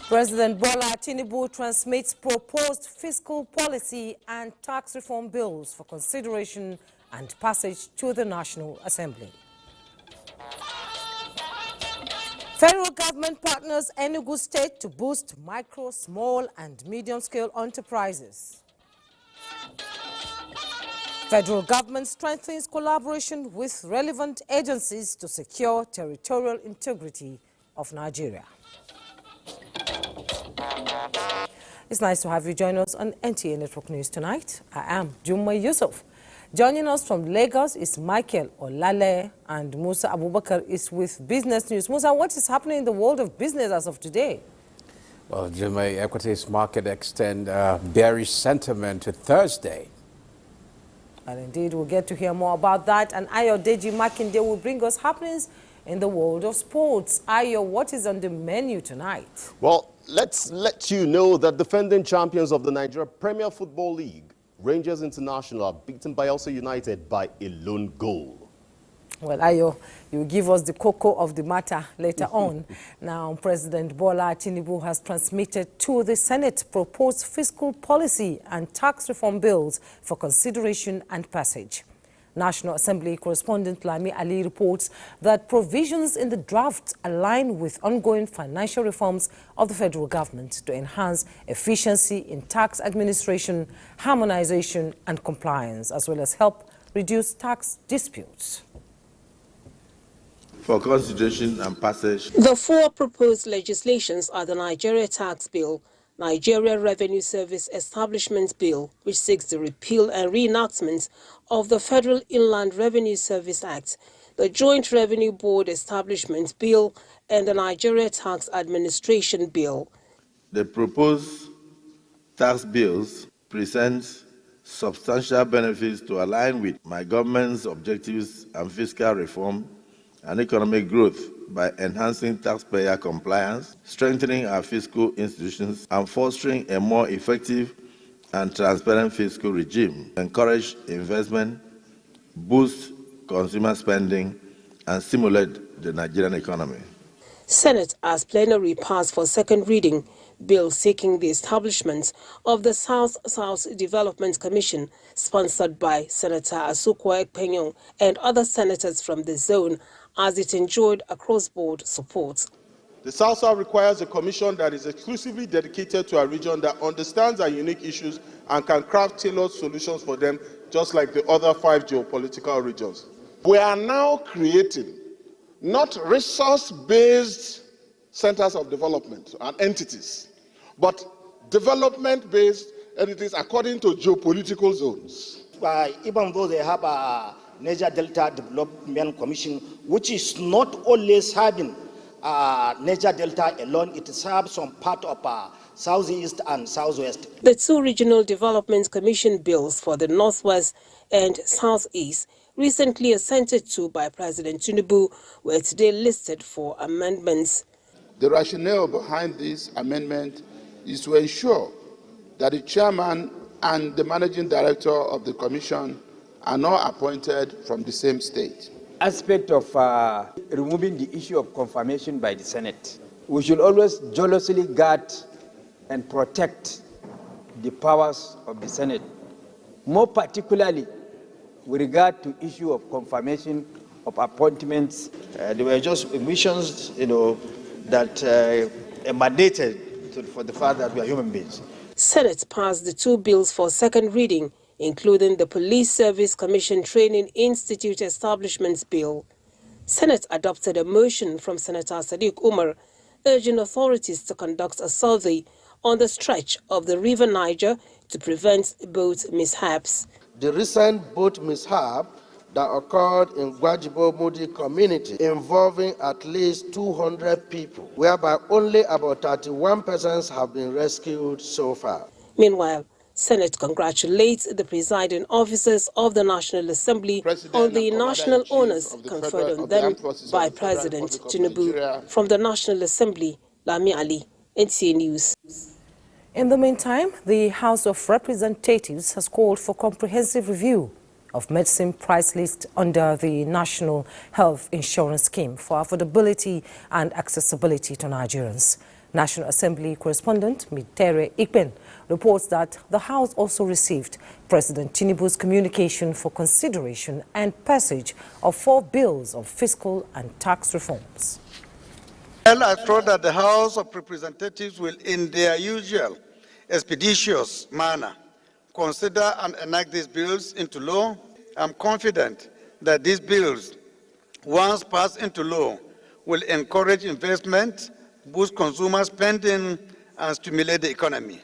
President Bola Tinubu transmits proposed fiscal policy and tax reform bills for consideration and passage to the National Assembly. Federal government partners Enugu State to boost micro, small and medium-scale enterprises. Federal government strengthens collaboration with relevant agencies to secure territorial integrity of Nigeria. It's nice to have you join us on NTA Network News tonight. I am Jumma Yusuf. Joining us from Lagos is Michael Olale, and Musa Abubakar is with Business News. Musa, what is happening in the world of business as of today? Well, Jumma, equities market extend bearish sentiment to Thursday. And indeed, we'll get to hear more about that. And Ayodeji Makinde will bring us happenings in the world of sports. Ayo, what is on the menu tonight? Well, let's let you know that defending champions of the Nigeria Premier Football League, Rangers International, are beaten by Elsa United by a lone goal. Well, Ayo, you give us the cocoa of the matter later on. Now, President Bola Tinubu has transmitted to the Senate proposed fiscal policy and tax reform bills for consideration and passage. National Assembly correspondent Lami Ali reports that provisions in the draft align with ongoing financial reforms of the federal government to enhance efficiency in tax administration, harmonization and compliance, as well as help reduce tax disputes. For consideration and passage. The four proposed legislations are the Nigeria Tax Bill, Nigeria Revenue Service Establishment Bill, which seeks the repeal and reenactment of the Federal Inland Revenue Service Act, the Joint Revenue Board Establishment Bill, and the Nigeria Tax Administration Bill. The proposed tax bills present substantial benefits to align with my government's objectives and fiscal reform and economic growth by enhancing taxpayer compliance, strengthening our fiscal institutions, and fostering a more effective and transparent fiscal regime, encourage investment, boost consumer spending, and stimulate the Nigerian economy. Senate has plenary passed for second reading bill seeking the establishment of the South-South Development Commission, sponsored by Senator Asukwa Ekpenyong and other senators from the zone, as it enjoyed across-board support. The South-South requires a commission that is exclusively dedicated to a region that understands our unique issues and can craft tailored solutions for them, just like the other 5 geopolitical regions. We are now creating not resource-based centers of development and entities, but development-based entities according to geopolitical zones. Even though they have a Niger Delta Development Commission, which is not only serving Niger Delta alone, it serves some part of Southeast and Southwest. The 2 Regional Development Commission bills for the Northwest and Southeast, recently assented to by President Tinubu, were today listed for amendments. The rationale behind this amendment is to ensure that the chairman and the managing director of the commission are not appointed from the same state. Aspect of removing the issue of confirmation by the Senate. We should always jealously guard and protect the powers of the Senate, more particularly with regard to issue of confirmation of appointments. There were just omissions, that mandated for the fact that we are human beings. Senate passed the 2 bills for second reading, including the Police Service Commission Training Institute Establishment Bill. Senate adopted a motion from Senator Sadiq Umar urging authorities to conduct a survey on the stretch of the River Niger to prevent boat mishaps. The recent boat mishap that occurred in Gwajibo Mudi community involving at least 200 people, whereby only about 31 persons have been rescued so far. Meanwhile, Senate congratulates the presiding officers of the National Assembly on the national honors conferred on them by President Tinubu. From the National Assembly, Lami Ali, NTA News. In the meantime, the House of Representatives has called for comprehensive review of medicine price list under the National Health Insurance Scheme for affordability and accessibility to Nigerians. National Assembly correspondent Mitere Ikpen reports that the House also received President Tinubu's communication for consideration and passage of 4 bills of fiscal and tax reforms. Well, I trust that the House of Representatives will, in their usual expeditious manner, consider and enact these bills into law. I'm confident that these bills, once passed into law, will encourage investment, boost consumer spending, and stimulate the economy.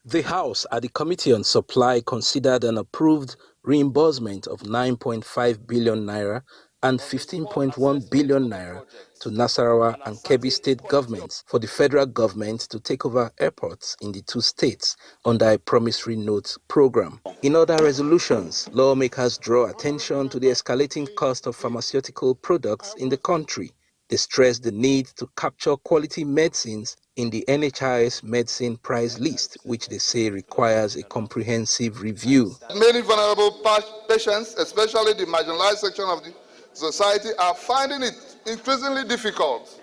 The House at the Committee on Supply considered and approved reimbursement of 9.5 billion naira and 15.1 billion naira to Nasarawa and Kebbi state governments for the federal government to take over airports in the 2 states under a promissory note program. In other resolutions, lawmakers draw attention to the escalating cost of pharmaceutical products in the country. They stress the need to capture quality medicines in the NHIS medicine price list, which they say requires a comprehensive review. Many vulnerable patients, especially the marginalized section of the society, are finding it increasingly difficult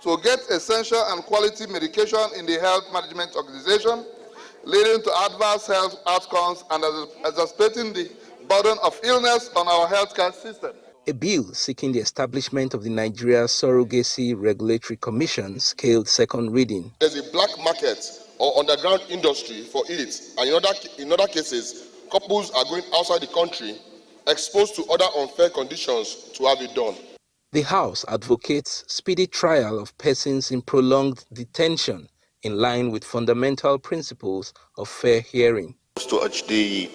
to get essential and quality medication in the health management organization, leading to adverse health outcomes and exacerbating the burden of illness on our healthcare system. A bill seeking the establishment of the Nigeria Surrogacy Regulatory Commission scaled second reading. There's a black market or underground industry for it, and in other cases, couples are going outside the country, exposed to other unfair conditions to have it done. The House advocates speedy trial of persons in prolonged detention in line with fundamental principles of fair hearing. To urge the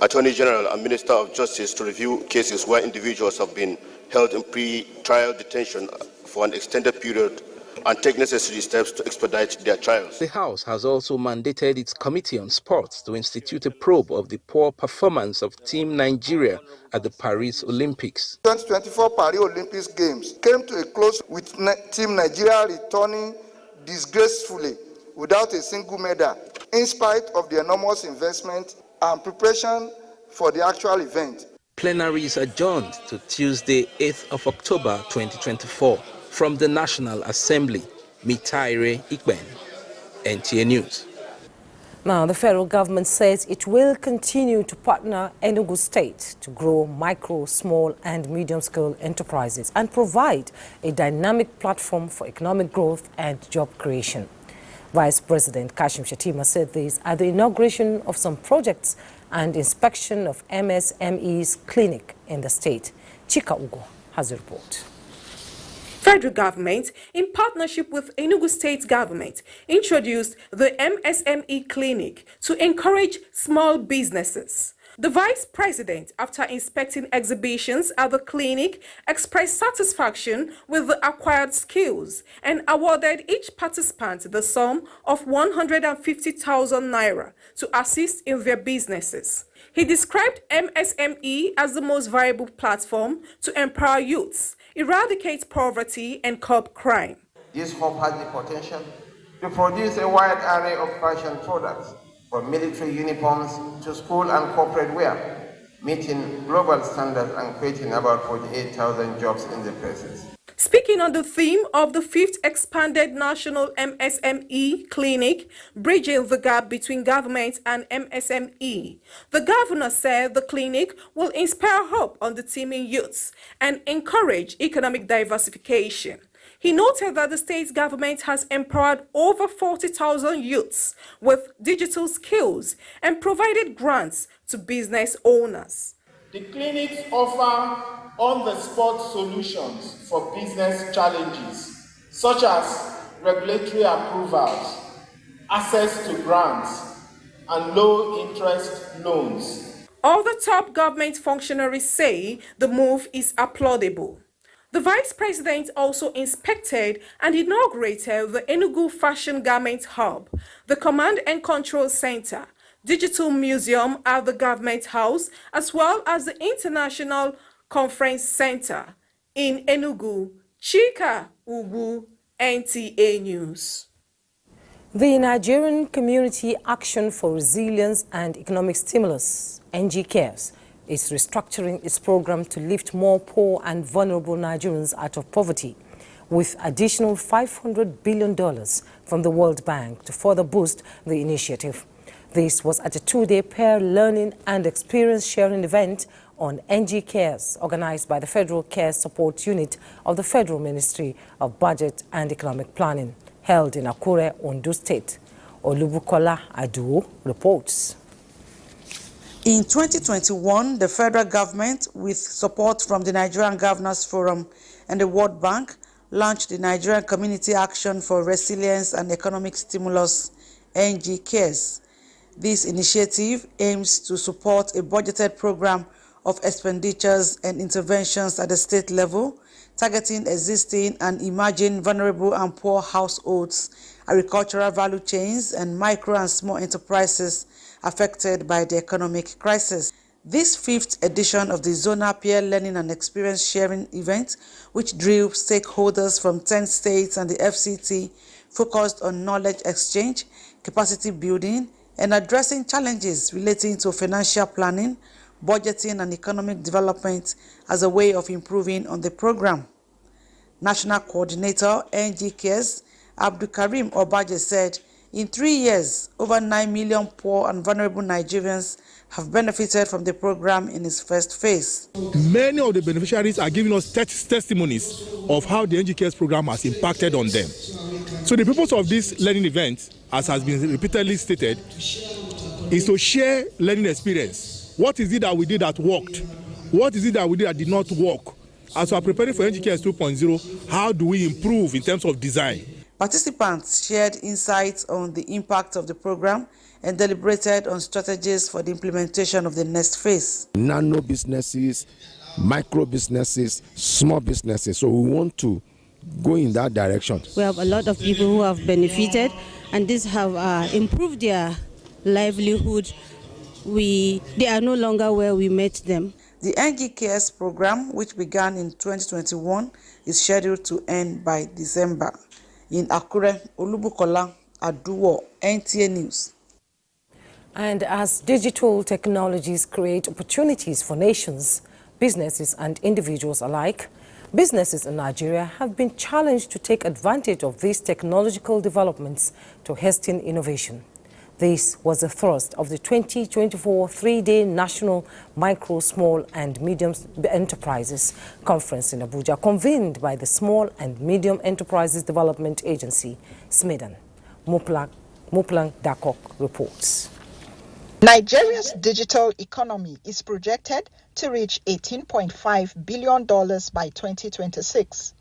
Attorney General and Minister of Justice to review cases where individuals have been held in pre-trial detention for an extended period and take necessary steps to expedite their trials. The House has also mandated its Committee on Sports to institute a probe of the poor performance of Team Nigeria at the Paris Olympics. 2024 Paris Olympics Games came to a close with Team Nigeria returning disgracefully without a single medal, in spite of the enormous investment and preparation for the actual event. Plenary is adjourned to Tuesday, 8th of October 2024. From the National Assembly, Mitaire Ikben, NTA News. Now, the federal government says it will continue to partner Enugu State to grow micro, small and medium-scale enterprises and provide a dynamic platform for economic growth and job creation. Vice President Kashim Shettima said this at the inauguration of some projects and inspection of MSME's clinic in the state. Chika Ugo has a report. Federal government, in partnership with Enugu State government, introduced the MSME clinic to encourage small businesses. The vice president, after inspecting exhibitions at the clinic, expressed satisfaction with the acquired skills and awarded each participant the sum of 150,000 naira to assist in their businesses. He described MSME as the most viable platform to empower youths, eradicate poverty and curb crime. This hub has the potential to produce a wide array of fashion products, from military uniforms to school and corporate wear, meeting global standards and creating about 48,000 jobs in the process. Speaking on the theme of the 5th expanded national MSME clinic, bridging the gap between government and MSME, the governor said the clinic will inspire hope on the teeming youths and encourage economic diversification. He noted that the state government has empowered over 40,000 youths with digital skills and provided grants to business owners. The clinics offer on-the-spot solutions for business challenges, such as regulatory approvals, access to grants, and low-interest loans. All the top government functionaries say the move is applaudable. The vice president also inspected and inaugurated the Enugu Fashion Garment Hub, the Command and Control Center, Digital Museum at the Government House, as well as the International Conference Center in Enugu. Chika Ugu, NTA News. The Nigerian Community Action for Resilience and Economic Stimulus, NG Cares, is restructuring its program to lift more poor and vulnerable Nigerians out of poverty, with additional $500 billion from the World Bank to further boost the initiative. This was at a two-day peer learning and experience sharing event on NG Cares, organized by the Federal Care Support Unit of the Federal Ministry of Budget and Economic Planning, held in Akure, Ondo State. Olubukola Aduo reports. In 2021, the federal government, with support from the Nigerian Governors Forum and the World Bank, launched the Nigerian Community Action for Resilience and Economic Stimulus, NG Cares. This initiative aims to support a budgeted program of expenditures and interventions at the state level, targeting existing and emerging vulnerable and poor households, agricultural value chains, and micro and small enterprises affected by the economic crisis. This fifth edition of the Zonal Peer Learning and Experience Sharing event, which drew stakeholders from 10 states and the FCT, focused on knowledge exchange, capacity building, and addressing challenges relating to financial planning, budgeting, and economic development as a way of improving on the program. National Coordinator, NG Cares, Abdul Karim Obaje said, in 3 years, over 9 million poor and vulnerable Nigerians have benefited from the program in its first phase. Many of the beneficiaries are giving us testimonies of how the NG Cares program has impacted on them. So the purpose of this learning event, as has been repeatedly stated, is to share learning experience. What is it that we did that worked? What is it that we did that did not work? As we are preparing for NG Cares 2.0, how do we improve in terms of design? Participants shared insights on the impact of the program and deliberated on strategies for the implementation of the next phase. Nano businesses, micro businesses, small businesses. So we want to go in that direction. We have a lot of people who have benefited, and this have improved their livelihood. They are no longer where we met them. The NG Cares program, which began in 2021, is scheduled to end by December. In Akure, Olubukola Aduo, NTA News. And as digital technologies create opportunities for nations, businesses and individuals alike, businesses in Nigeria have been challenged to take advantage of these technological developments to hasten innovation. This was the thrust of the 2024 three-day National Micro, Small and Medium Enterprises Conference in Abuja, convened by the Small and Medium Enterprises Development Agency, SMEDAN. Muplang Dakok reports. Nigeria's digital economy is projected to reach $18.5 billion by 2026.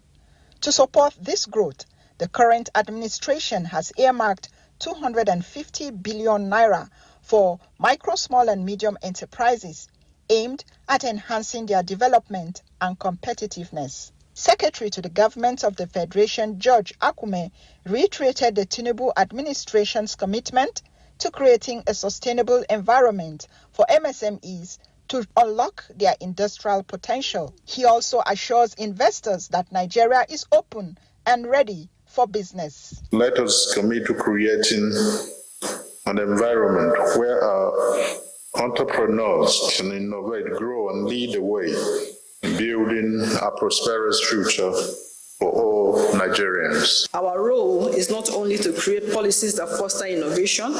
To support this growth, the current administration has earmarked 250 billion naira for micro, small and medium enterprises aimed at enhancing their development and competitiveness. Secretary to the Government of the Federation, George Akume, reiterated the Tinubu administration's commitment to creating a sustainable environment for MSMEs to unlock their industrial potential. He also assures investors that Nigeria is open and ready for business. Let us commit to creating an environment where our entrepreneurs can innovate, grow, and lead the way in building a prosperous future for all Nigerians. Our role is not only to create policies that foster innovation,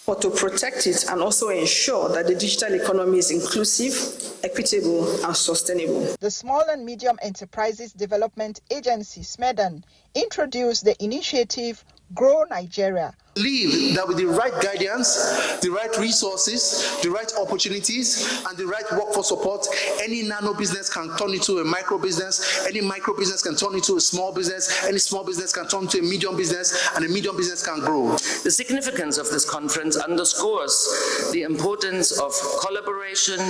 but to protect it and also ensure that the digital economy is inclusive, equitable, and sustainable. The Small and Medium Enterprises Development Agency, SMEDAN, introduced the initiative Grow Nigeria. Believe that with the right guidance, the right resources, the right opportunities, and the right workforce support, any nano business can turn into a micro business, any micro business can turn into a small business, any small business can turn into a medium business, and a medium business can grow. The significance of this conference underscores the importance of collaboration,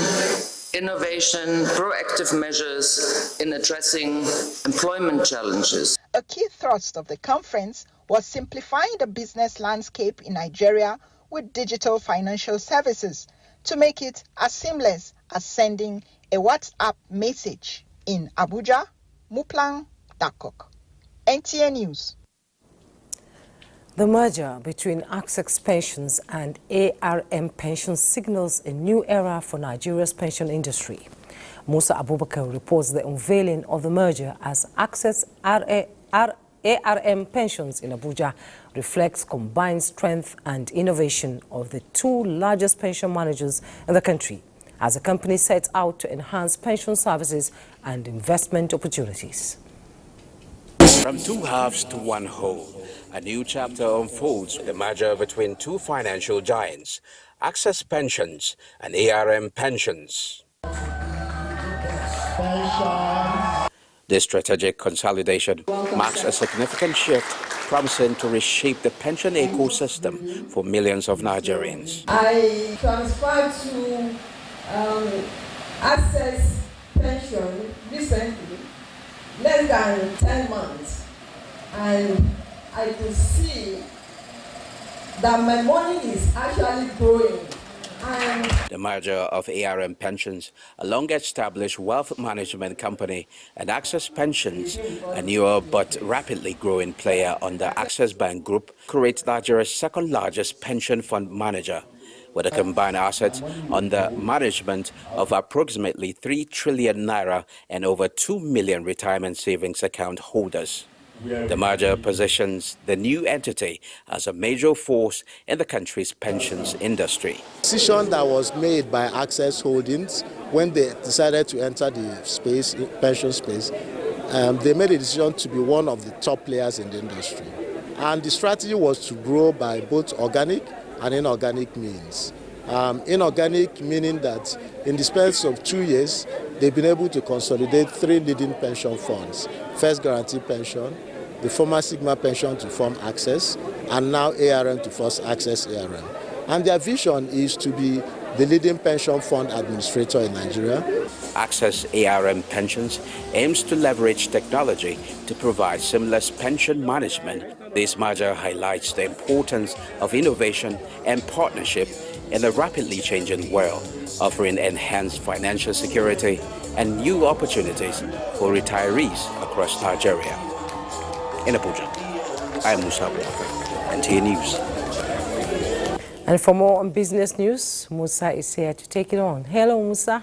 innovation, proactive measures in addressing employment challenges. A key thrust of the conference was simplifying the business landscape in Nigeria with digital financial services to make it as seamless as sending a WhatsApp message. In Abuja, Muplang Dakok, NTA News. The merger between Access Pensions and ARM Pensions signals a new era for Nigeria's pension industry. Musa Abubakar reports the unveiling of the merger as Access ARM Pensions in Abuja reflects combined strength and innovation of the two largest pension managers in the country, as the company sets out to enhance pension services and investment opportunities. From two halves to one whole, a new chapter unfolds with the merger between two financial giants, Access Pensions and ARM Pensions. This strategic consolidation marks a significant shift, promising to reshape the pension ecosystem for millions of Nigerians. I transferred to Access Pension recently, less than 10 months, and I could see that my money is actually growing. The merger of ARM Pensions, a long-established wealth management company, and Access Pensions, a newer but rapidly growing player under Access Bank Group, creates Nigeria's second-largest pension fund manager, with a combined assets under management of approximately 3 trillion naira and over 2 million retirement savings account holders. The merger positions the new entity as a major force in the country's pensions industry. The decision that was made by Access Holdings when they decided to enter the space, pension space, they made a decision to be one of the top players in the industry. And the strategy was to grow by both organic and inorganic means. Inorganic meaning that in the space of 2 years, they've been able to consolidate 3 leading pension funds: First Guarantee Pension, the former Sigma Pension to form Access, and now ARM to form Access ARM. And their vision is to be the leading pension fund administrator in Nigeria. Access ARM Pensions aims to leverage technology to provide seamless pension management. This merger highlights the importance of innovation and partnership in a rapidly changing world, offering enhanced financial security and new opportunities for retirees across Nigeria. In Abuja, I am Musa Abubakar, NTA News. And for more on business news, Musa is here to take it on. Hello, Musa.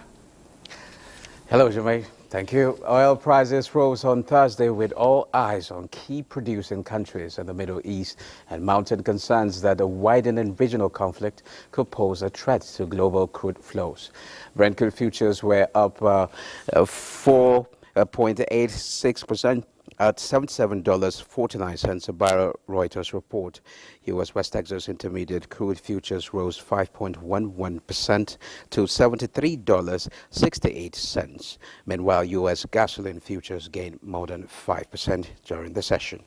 Hello, Jermaine. Thank you. Oil prices rose on Thursday with all eyes on key producing countries in the Middle East and mounted concerns that a widening regional conflict could pose a threat to global crude flows. Brent crude futures were up 4.86% at $77.49 a barrel, Reuters report. U.S. West Texas Intermediate crude futures rose 5.11% to $73.68. Meanwhile, U.S. gasoline futures gained more than 5% during the session.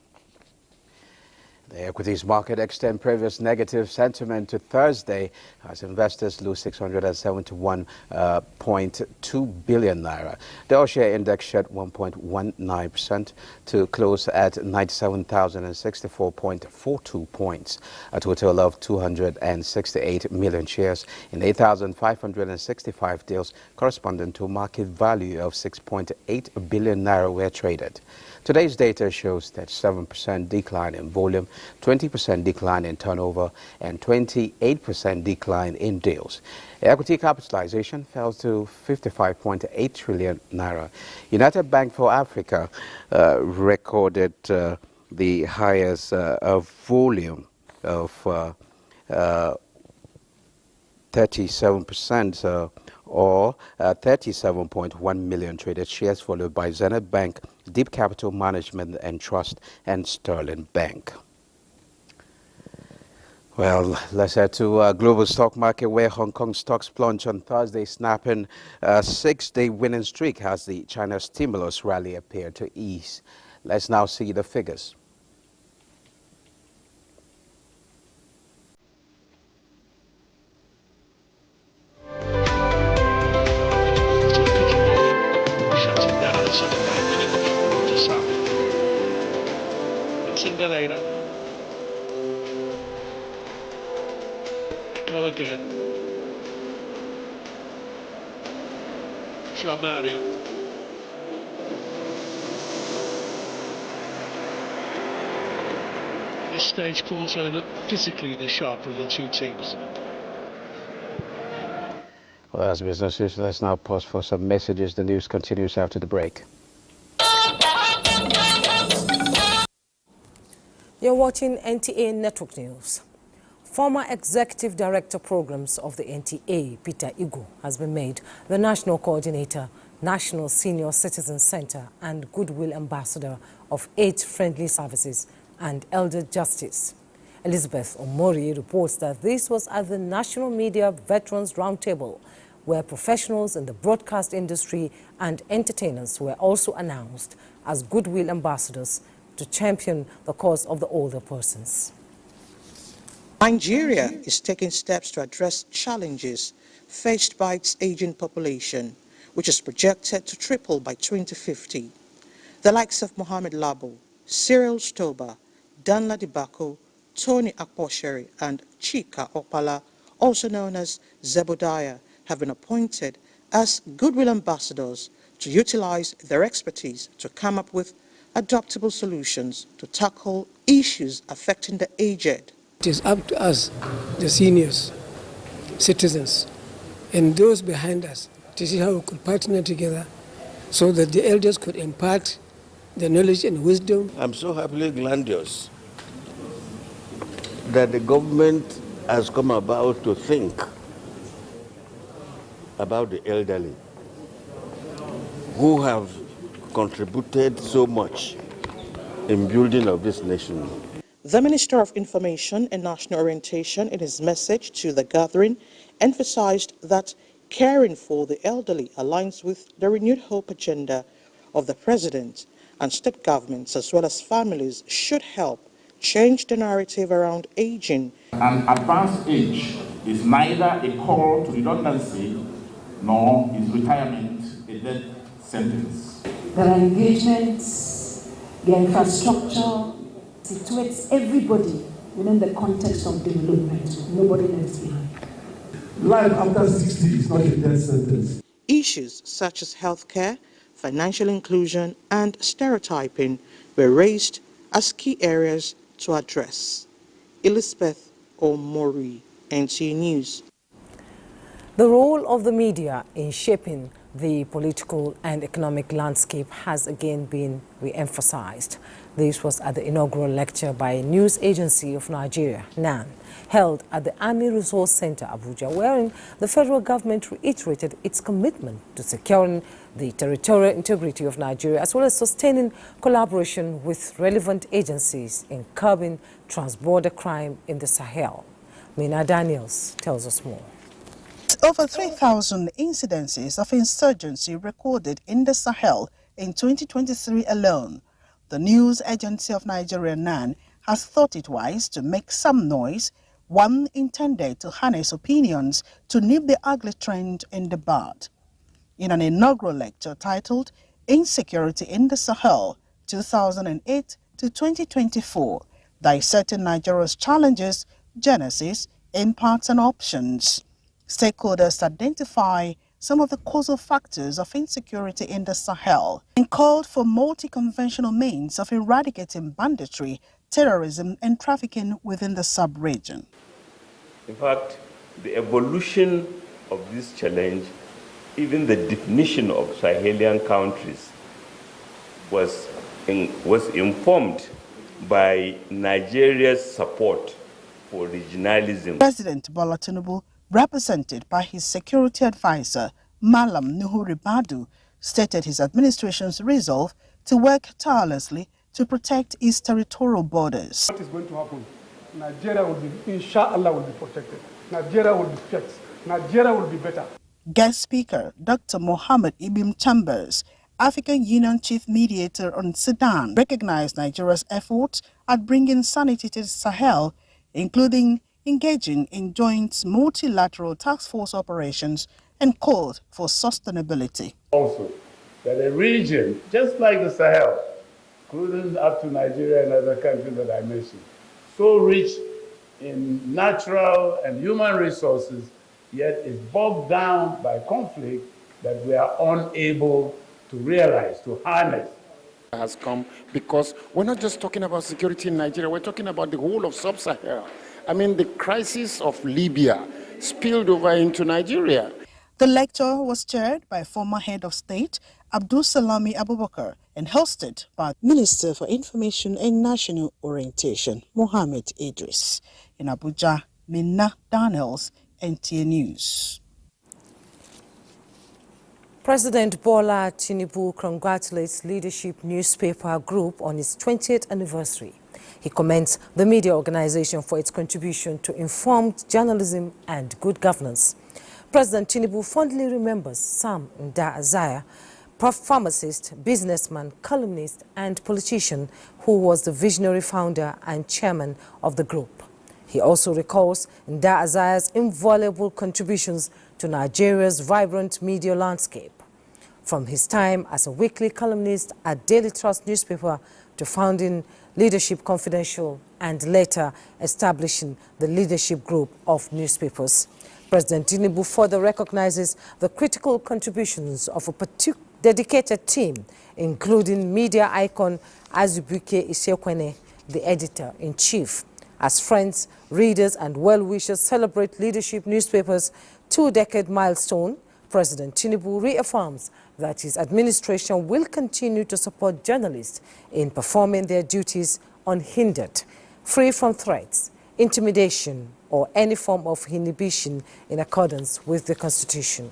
The equities market extend previous negative sentiment to Thursday as investors lose 671.2 billion naira. The all-share index shed 1.19% to close at 97,064.42 points. A total of 268 million shares in 8,565 deals corresponding to a market value of 6.8 billion naira were traded. Today's data shows that 7% decline in volume, 20% decline in turnover, and 28% decline in deals. Equity capitalization fell to 55.8 trillion naira. United Bank for Africa recorded the highest volume of 37%, or 37.1 million traded shares, followed by Zenith Bank, Deep Capital Management and Trust, and Sterling Bank. Well, let's head to global stock market, where Hong Kong stocks plunged on Thursday, snapping a 6-day winning streak as the China stimulus rally appeared to ease. Let's now see the figures. Again. Mario. This stage pulls look physically the sharper of the two teams. Well, as business is, let's now pause for some messages. The news continues after the break. You're watching NTA Network News. Former Executive Director Programs of the NTA, Peter Igo, has been made the National Coordinator, National Senior Citizen Center and Goodwill Ambassador of Age-Friendly Services and Elder Justice. Elizabeth Omori reports that this was at the National Media Veterans Roundtable, where professionals in the broadcast industry and entertainers were also announced as Goodwill Ambassadors to champion the cause of the older persons. Nigeria is taking steps to address challenges faced by its aging population, which is projected to triple by 2050. The likes of Mohamed Labo, Cyril Stoba, Danla Dibako, Tony Akposheri, and Chika Opala, also known as Zebodiah, have been appointed as Goodwill Ambassadors to utilize their expertise to come up with adaptable solutions to tackle issues affecting the aged. It is up to us, the seniors, citizens, and those behind us to see how we could partner together so that the elders could impart the knowledge and wisdom. I'm so happily grandiose that the government has come about to think about the elderly who have contributed so much in building of this nation. The Minister of Information and National Orientation, in his message to the gathering, emphasized that caring for the elderly aligns with the renewed hope agenda of the President, and state governments as well as families should help change the narrative around aging. An advanced age is neither a call to redundancy nor is retirement a death sentence. There are engagements, their infrastructure situates everybody within the context of development. Nobody left behind. Life after 60 is not a death sentence. Issues such as healthcare, financial inclusion, and stereotyping were raised as key areas to address. Elizabeth Omori, NTA News. The role of the media in shaping the political and economic landscape has again been re-emphasized. This was at the inaugural lecture by a news agency of Nigeria, NAN, held at the Army Resource Center, Abuja, wherein the federal government reiterated its commitment to securing the territorial integrity of Nigeria, as well as sustaining collaboration with relevant agencies in curbing transborder crime in the Sahel. Mina Daniels tells us more. Over 3,000 incidences of insurgency recorded in the Sahel in 2023 alone. The news agency of Nigeria, NAN, has thought it wise to make some noise, one intended to harness opinions to nip the ugly trend in the bud. In an inaugural lecture titled Insecurity in the Sahel, 2008 to 2024, dissecting Nigeria's challenges, genesis, impacts and options. Stakeholders identify some of the causal factors of insecurity in the Sahel and called for multi-conventional means of eradicating banditry, terrorism and trafficking within the sub-region. In fact, the evolution of this challenge, even the definition of Sahelian countries, was informed by Nigeria's support for regionalism. President Bola Tinubu, represented by his security advisor, Malam Nuhu Ribadu, stated his administration's resolve to work tirelessly to protect its territorial borders. What is going to happen? Nigeria will be, inshallah, will be protected. Nigeria will be fixed. Nigeria will be better. Guest speaker, Dr. Mohammed Ibn Chambers, African Union Chief Mediator on Sudan, recognized Nigeria's efforts at bringing sanity to the Sahel, including engaging in joint multilateral task force operations and called for sustainability. Also, that a region, just like the Sahel, including up to Nigeria and other countries that I mentioned, so rich in natural and human resources, yet is bogged down by conflict that we are unable to realize, to harness. Has come because we're not just talking about security in Nigeria, we're talking about the whole of Sub-Sahara. I mean, the crisis of Libya spilled over into Nigeria. The lecture was chaired by former head of state Abdul Salami Abubakar, and hosted by Minister for Information and National Orientation, Mohammed Idris. In Abuja, Minna Daniels, NTA News. President Bola Tinubu congratulates Leadership Newspaper Group on its 20th anniversary. He commends the media organization for its contribution to informed journalism and good governance. President Tinubu fondly remembers Sam Nda-Azaya, pharmacist, businessman, columnist, and politician who was the visionary founder and chairman of the group. He also recalls Nda-Azaya's invaluable contributions to Nigeria's vibrant media landscape. From his time as a weekly columnist at Daily Trust newspaper to founding Leadership Confidential and later establishing the Leadership Group of newspapers. President Tinubu further recognizes the critical contributions of a dedicated team, including media icon Azubuike Isekwene, the editor-in-chief. As friends, readers, and well-wishers celebrate Leadership Newspaper's two-decade milestone, President Tinubu reaffirms that his administration will continue to support journalists in performing their duties unhindered, free from threats, intimidation, or any form of inhibition in accordance with the Constitution.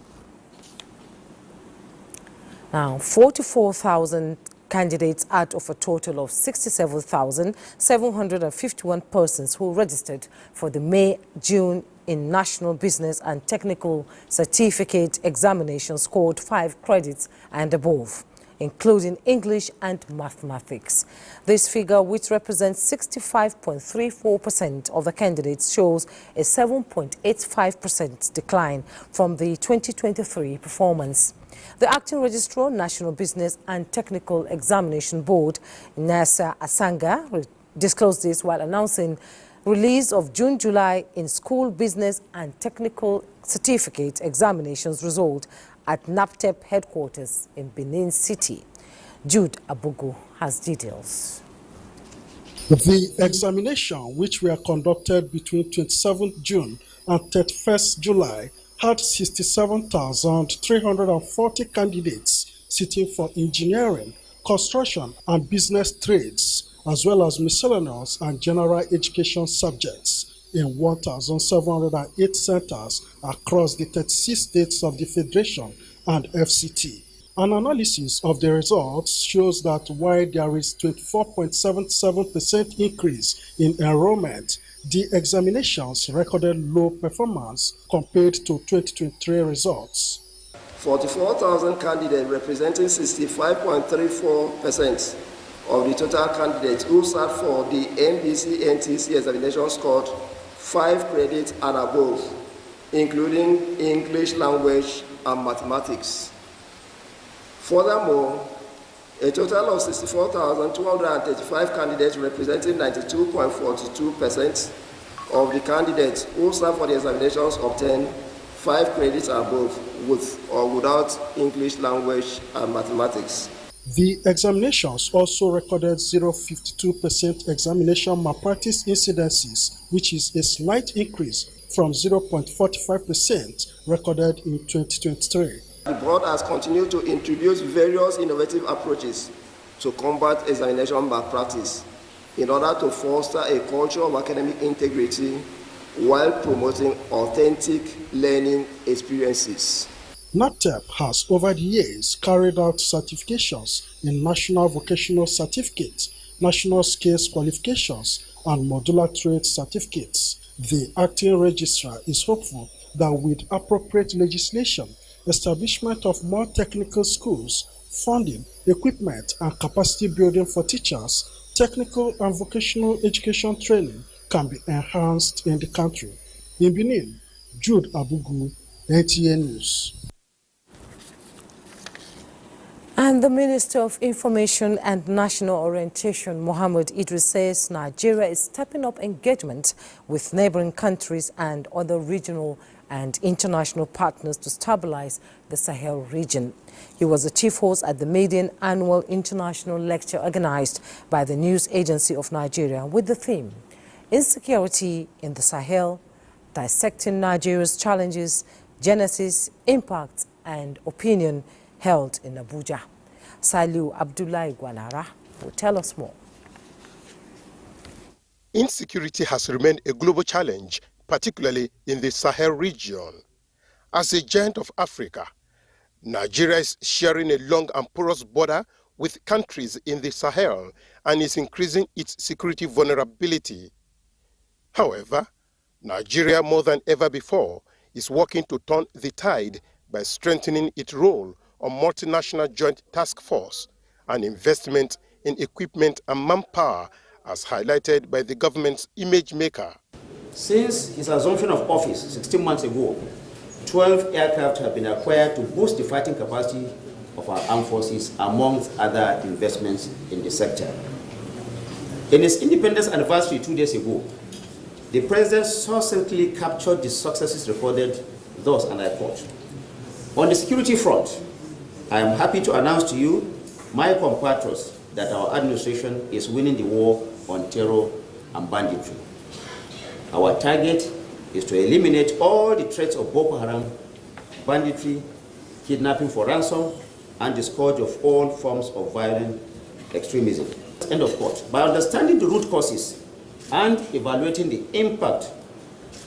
Now, 44,000 candidates out of a total of 67,751 persons who registered for the May-June in National Business and Technical Certificate examination scored 5 credits and above, including English and mathematics. This figure, which represents 65.34% of the candidates, shows a 7.85% decline from the 2023 performance. The acting registrar, National Business and Technical Examination Board, Nasa Asanga, disclosed this while announcing release of June-July in School Business and Technical Certificate examinations result at NAPTEP headquarters in Benin City. Jude Abugu has details. The examination, which were conducted between 27th June and 31st July, had 67,340 candidates sitting for engineering, construction, and business trades, as well as miscellaneous and general education subjects in 1,708 centers across the 36 states of the Federation and FCT. An analysis of the results shows that while there is 24.77% increase in enrollment, the examinations recorded low performance compared to 2023 results. 44,000 candidates representing 65.34% of the total candidates who sat for the NBC-NTC examination scored 5 credits and above, including English language and mathematics. Furthermore, a total of 64,235 candidates representing 92.42% of the candidates who sat for the examinations obtained 5 credits and above with or without English language and mathematics. The examinations also recorded 0.52% examination malpractice incidences, which is a slight increase from 0.45% recorded in 2023. The board has continued to introduce various innovative approaches to combat examination malpractice in order to foster a culture of academic integrity while promoting authentic learning experiences. NAPTEP has over the years carried out certifications in National Vocational Certificate, National Skills Qualifications, and Modular Trade Certificates. The acting registrar is hopeful that with appropriate legislation, establishment of more technical schools, funding, equipment, and capacity building for teachers, technical and vocational education training can be enhanced in the country. In Benin, Jude Abugu, NTA News. And the Minister of Information and National Orientation, Mohammed Idris, says Nigeria is stepping up engagement with neighboring countries and other regional and international partners to stabilize the Sahel region. He was the chief host at the maiden annual international lecture organized by the News Agency of Nigeria with the theme, Insecurity in the Sahel, Dissecting Nigeria's Challenges, Genesis, Impact, and Opinion, held in Abuja. Saliu Abdullahi Gwanara will tell us more. Insecurity has remained a global challenge, particularly in the Sahel region. As a giant of Africa, Nigeria is sharing a long and porous border with countries in the Sahel and is increasing its security vulnerability. However, Nigeria, more than ever before, is working to turn the tide by strengthening its role on multinational joint task force and investment in equipment and manpower, as highlighted by the government's image maker. Since his assumption of office 16 months ago, 12 aircraft have been acquired to boost the fighting capacity of our armed forces, amongst other investments in the sector. In his independence anniversary 2 days ago, the President succinctly captured the successes recorded thus, and I quote, "On the security front, I am happy to announce to you, my compatriots, that our administration is winning the war on terror and banditry. Our target is to eliminate all the threats of Boko Haram, banditry, kidnapping for ransom, and the scourge of all forms of violent extremism." End of quote. By understanding the root causes and evaluating the impact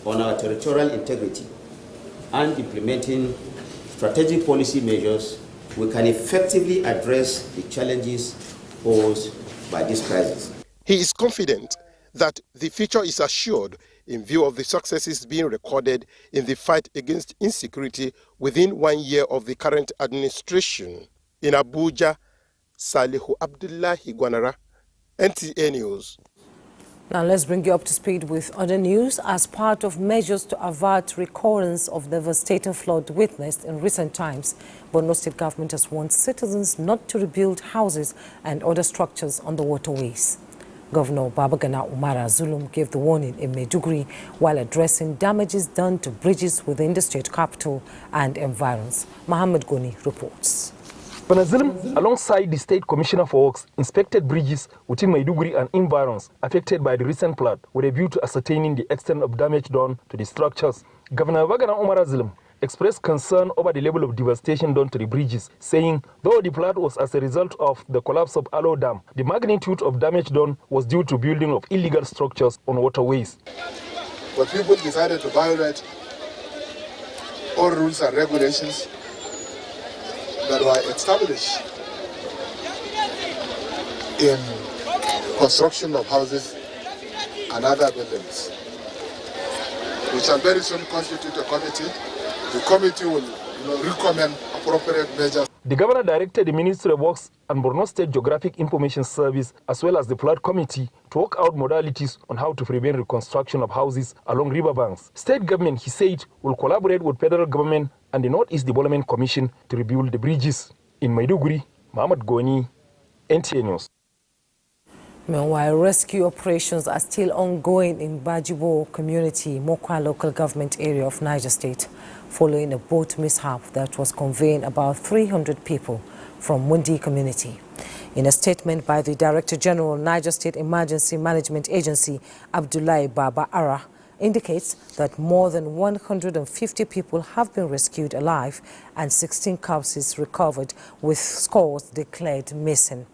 on our territorial integrity and implementing strategic policy measures, we can effectively address the challenges posed by this crisis. He is confident that the future is assured in view of the successes being recorded in the fight against insecurity within 1 year of the current administration. In Abuja, Salihu Abdullahi Gwanara, NTA News. Now let's bring you up to speed with other news. As part of measures to avert recurrence of devastating flood witnessed in recent times, Borno State government has warned citizens not to rebuild houses and other structures on the waterways. Governor Babagana Umara Zulum gave the warning in Maiduguri while addressing damages done to bridges within the state capital and environs. Mohammed Goni reports. Zulum, alongside the State Commissioner for Works, inspected bridges within Maiduguri and environs affected by the recent flood with a view to ascertaining the extent of damage done to the structures. Governor Babagana Umara Zulum expressed concern over the level of devastation done to the bridges, saying though the flood was as a result of the collapse of Alo Dam, the magnitude of damage done was due to building of illegal structures on waterways. But people decided to violate all rules and regulations that were established in construction of houses and other buildings. We shall very soon constitute a committee. The committee will recommend appropriate measures. The governor directed the Ministry of Works and Borno State Geographic Information Service, as well as the flood committee, to work out modalities on how to prevent reconstruction of houses along riverbanks. State government, he said, will collaborate with federal government and the Northeast Development Commission to rebuild the bridges. In Maiduguri, Mohammed Goni, NTA News. Meanwhile, rescue operations are still ongoing in Bajibo community, Mokwa local government area of Niger State, following a boat mishap that was conveying about 300 people from Mundi community. In a statement by the Director General, Niger State Emergency Management Agency, Abdullahi Baba Ara, indicates that more than 150 people have been rescued alive and 16 corpses recovered, with scores declared missing.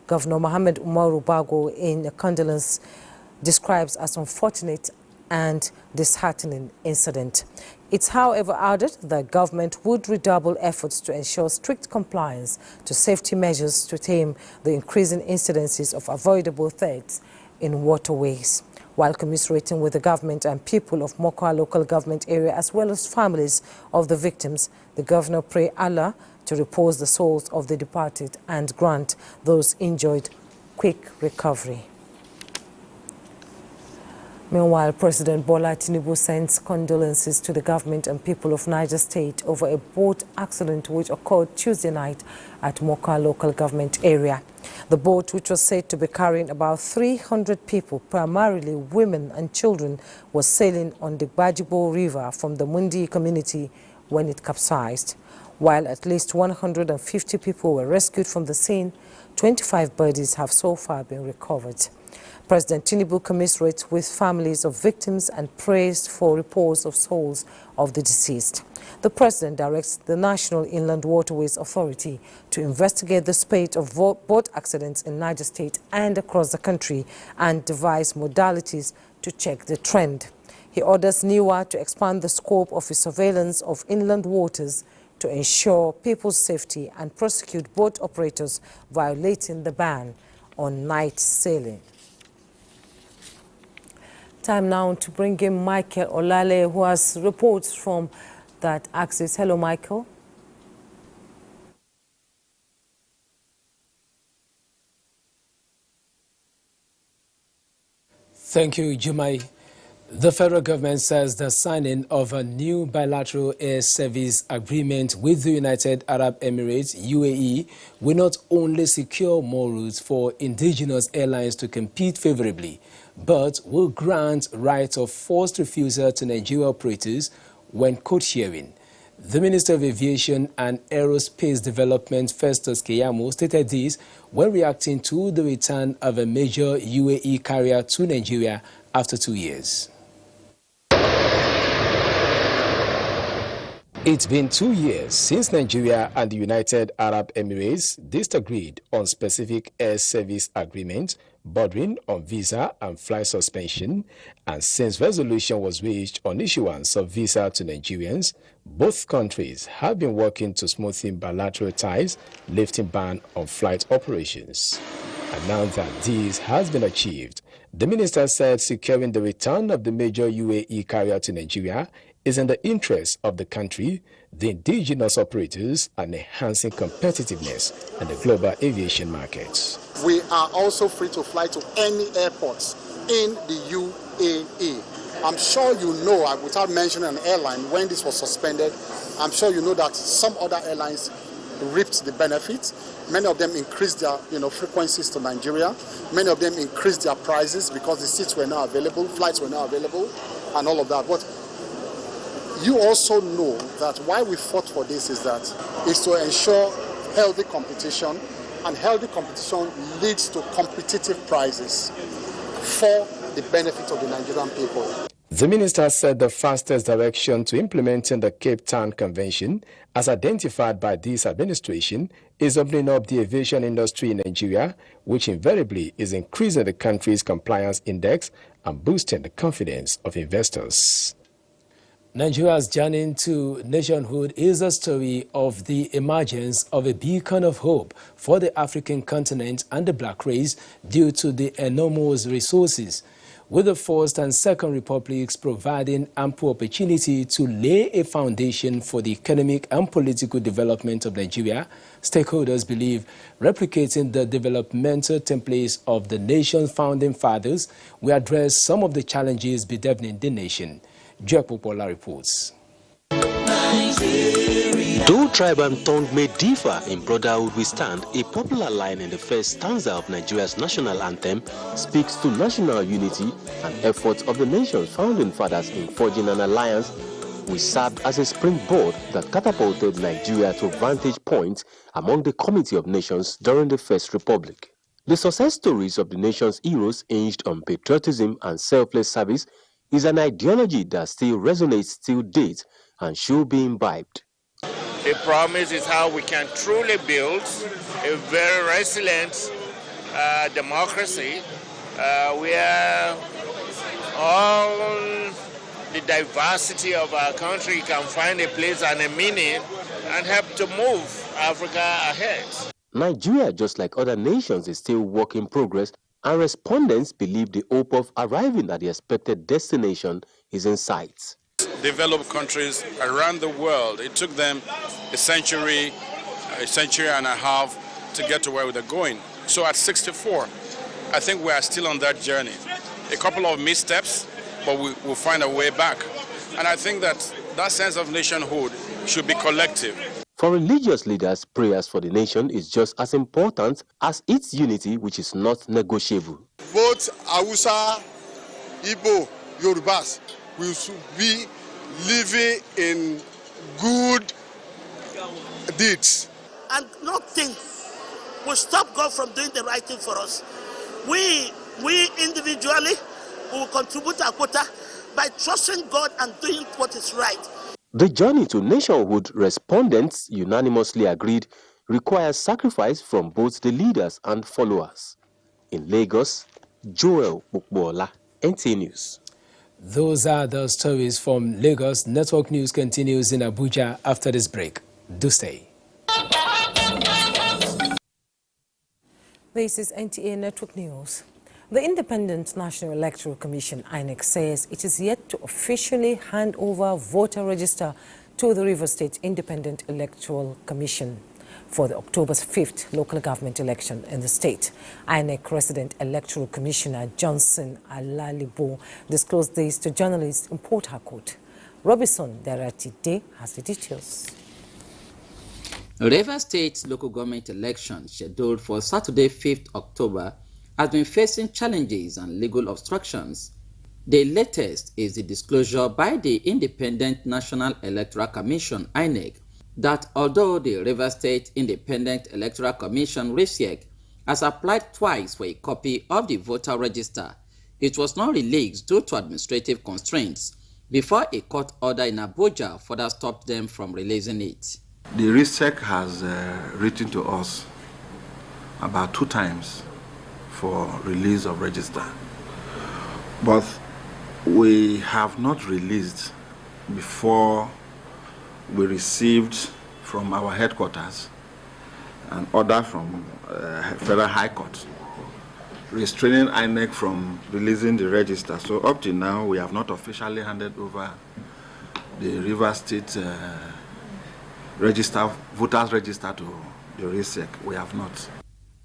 Governor Mohammed Umaru Bago, in a condolence, describes as unfortunate and disheartening incident. It's however added that government would redouble efforts to ensure strict compliance to safety measures to tame the increasing incidences of avoidable threats in waterways. While commiserating with the government and people of Mokwa local government area, as well as families of the victims, the governor prayed Allah to repose the souls of the departed and grant those injured quick recovery. Meanwhile, President Bola Tinubu sends condolences to the government and people of Niger State over a boat accident which occurred Tuesday night at Mokwa local government area. The boat, which was said to be carrying about 300 people, primarily women and children, was sailing on the Bajibo River from the Mundi community when it capsized. While at least 150 people were rescued from the scene, 25 bodies have so far been recovered. President Tinubu commiserates with families of victims and prays for repose of souls of the deceased. The president directs the National Inland Waterways Authority to investigate the spate of boat accidents in Niger State and across the country and devise modalities to check the trend. He orders NIWA to expand the scope of its surveillance of inland waters to ensure people's safety and prosecute boat operators violating the ban on night sailing. Time now to bring in Michael Olale, who has reports from that axis. Hello, Michael. Thank you, Jumai. The federal government says the signing of a new bilateral air service agreement with the United Arab Emirates, UAE, will not only secure more routes for indigenous airlines to compete favorably, but will grant right of forced refusal to Nigeria operators when code-sharing. The Minister of Aviation and Aerospace Development, Festus Keyamo, stated this when reacting to the return of a major UAE carrier to Nigeria after 2 years. It's been 2 years since Nigeria and the United Arab Emirates disagreed on specific air service agreements bordering on visa and flight suspension, and since resolution was reached on issuance of visa to Nigerians, both countries have been working to smoothen bilateral ties, lifting ban on flight operations. And now that this has been achieved, the minister said securing the return of the major UAE carrier to Nigeria is in the interest of the country, the indigenous operators, and enhancing competitiveness in the global aviation markets. We are also free to fly to any airports in the UAE. I'm sure you know, without mentioning an airline, when this was suspended, I'm sure you know that some other airlines reaped the benefits. Many of them increased their frequencies to Nigeria. Many of them increased their prices because the seats were now available, flights were now available, and all of that. But you also know that why we fought for this is to ensure healthy competition, and healthy competition leads to competitive prices for the benefit of the Nigerian people. The minister said the fastest direction to implementing the Cape Town Convention, as identified by this administration, is opening up the aviation industry in Nigeria, which invariably is increasing the country's compliance index and boosting the confidence of investors. Nigeria's journey to nationhood is a story of the emergence of a beacon of hope for the African continent and the black race due to the enormous resources. With the First and Second Republics providing ample opportunity to lay a foundation for the economic and political development of Nigeria, stakeholders believe replicating the developmental templates of the nation's founding fathers will address some of the challenges bedeviling the nation. Jack Popola reports. Though tribe and tongue may differ, in brotherhood we stand, a popular line in the first stanza of Nigeria's national anthem speaks to national unity and efforts of the nation's founding fathers in forging an alliance which served as a springboard that catapulted Nigeria to vantage points among the Committee of Nations during the First Republic. The success stories of the nation's heroes hinged on patriotism and selfless service is an ideology that still resonates till date and should be imbibed. The promise is how we can truly build a very resilient democracy where all the diversity of our country can find a place and a meaning and help to move Africa ahead. Nigeria, just like other nations, is still work in progress, and respondents believe the hope of arriving at the expected destination is in sight. Developed countries around the world, it took them a century and a half to get to where they're going. So at 64, I think we are still on that journey. A couple of missteps, but we'll find a way back. And I think that sense of nationhood should be collective. For religious leaders, prayers for the nation is just as important as its unity, which is not negotiable. Both Hausa, Igbo, Yorubas will be living in good deeds. And not think will stop God from doing the right thing for us. We We individually will contribute our quota by trusting God and doing what is right. The journey to nationhood, respondents unanimously agreed, requires sacrifice from both the leaders and followers. In Lagos, Joel Bukbola, NTA News. Those are the stories from Lagos. Network News continues in Abuja after this break. Do stay. This is NTA Network News. The Independent National Electoral Commission, INEC, says it is yet to officially hand over voter register to the Rivers State Independent Electoral Commission for the October 5th local government election in the state. INEC Resident Electoral Commissioner Johnson Alalibo disclosed this to journalists in Port Harcourt. Robinson Deratide has the details. Rivers State local government election scheduled for Saturday 5th October has been facing challenges and legal obstructions. The latest is the disclosure by the Independent National Electoral Commission, INEC, that although the Rivers State Independent Electoral Commission, RISEC, has applied twice for a copy of the voter register, it was not released due to administrative constraints before a court order in Abuja further stopped them from releasing it. The RISEC has written to us about 2 times for release of register, but we have not released before we received from our headquarters an order from Federal High Court restraining INEC from releasing the register. So up to now, we have not officially handed over the Rivers State voters register to the RISEC. We have not.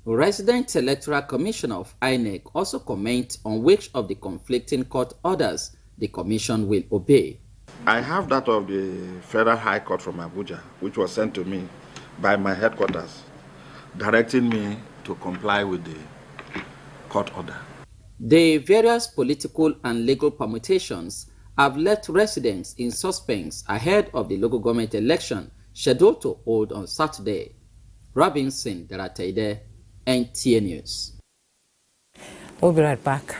Resident Electoral Commissioner of INEC also comments on which of the conflicting court orders the commission will obey. I have that of the Federal High Court from Abuja, which was sent to me by my headquarters, directing me to comply with the court order. The various political and legal permutations have left residents in suspense ahead of the local government election scheduled to hold on Saturday. Robinson Deratide, NTA News. We'll be right back.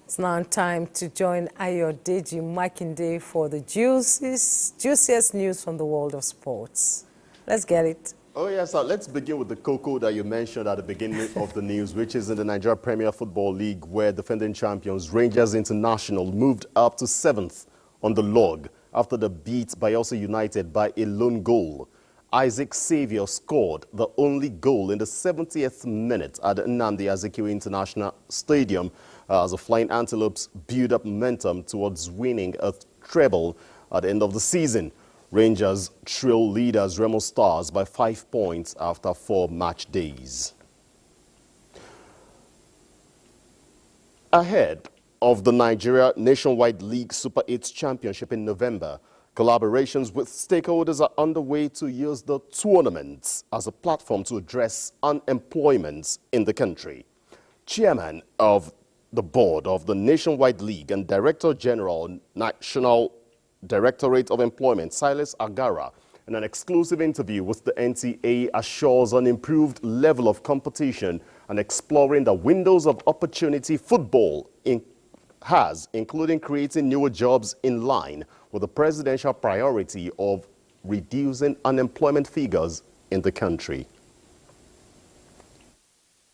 It's now time to join Ayodeji Makinde for the juiciest news from the world of sports. Let's get it. Oh yes, sir. Let's begin with the cocoa that you mentioned at the beginning of the news, which is in the Nigeria Premier Football League, where defending champions Rangers International moved up to 7th on the log after the beat Bayelsa United by a lone goal. Isaac Xavier scored the only goal in the 70th minute at the Nnamdi Azikiwe International Stadium as the Flying Antelopes build up momentum towards winning a treble at the end of the season. Rangers trail leaders Remo Stars by 5 points after 4 match days. Ahead of the Nigeria Nationwide League Super 8 Championship in November, collaborations with stakeholders are underway to use the tournaments as a platform to address unemployment in the country. Chairman of the board of the Nationwide League and Director General, National Directorate of Employment, Silas Agara, in an exclusive interview with the NTA, assures an improved level of competition and exploring the windows of opportunity football has, including creating newer jobs in line with the presidential priority of reducing unemployment figures in the country.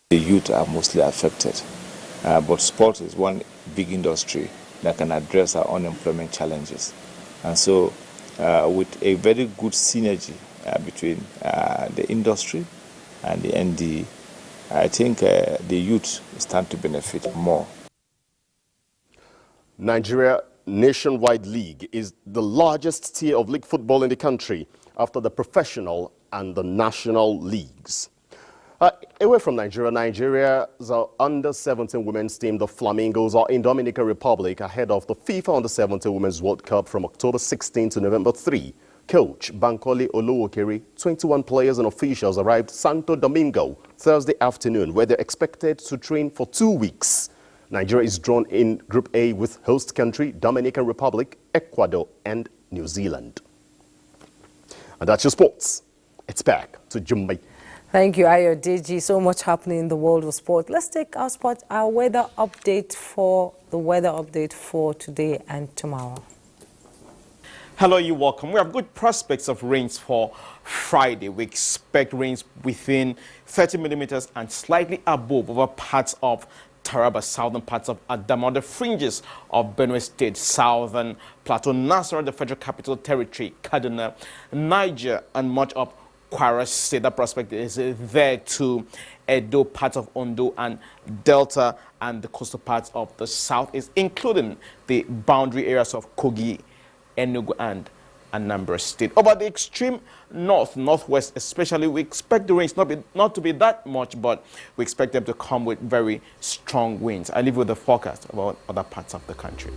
The youth are mostly affected, but sport is one big industry that can address our unemployment challenges. And so with a very good synergy between the industry and the ND, I think the youth stand to benefit more. Nigeria Nationwide League is the largest tier of league football in the country after the professional and the national leagues. Away from Nigeria, Nigeria's under-17 women's team, the Flamingos, are in Dominican Republic ahead of the FIFA Under-17 Women's World Cup from October 16 to November 3. Coach Bankole Oluwokere, 21 players and officials arrived Santo Domingo Thursday afternoon, where they're expected to train for 2 weeks. Nigeria is drawn in Group A with host country Dominican Republic, Ecuador, and New Zealand. And that's your sports. It's back to Jumbai. Thank you, Ayo Deji. So much happening in the world of sport. Let's take our weather update for today and tomorrow. Hello, you're welcome. We have good prospects of rains for Friday. We expect rains within 30 millimeters and slightly above over parts of Taraba, southern parts of Adamawa, the fringes of Benue State, southern Plateau, Nasarawa, the Federal Capital Territory, Kaduna, Niger, and much of Kwara State. That prospect is there too. Edo, parts of Ondo and Delta, and the coastal parts of the southeast, including the boundary areas of Kogi, Enugu, and Anambra State. Over the extreme northwest especially, we expect the rains not to be that much, but we expect them to come with very strong winds. I leave with the forecast about other parts of the country.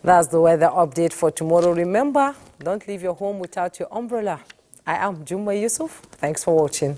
That's the weather update for tomorrow. Remember, don't leave your home without your umbrella. I am Jumma Yusuf. Thanks for watching.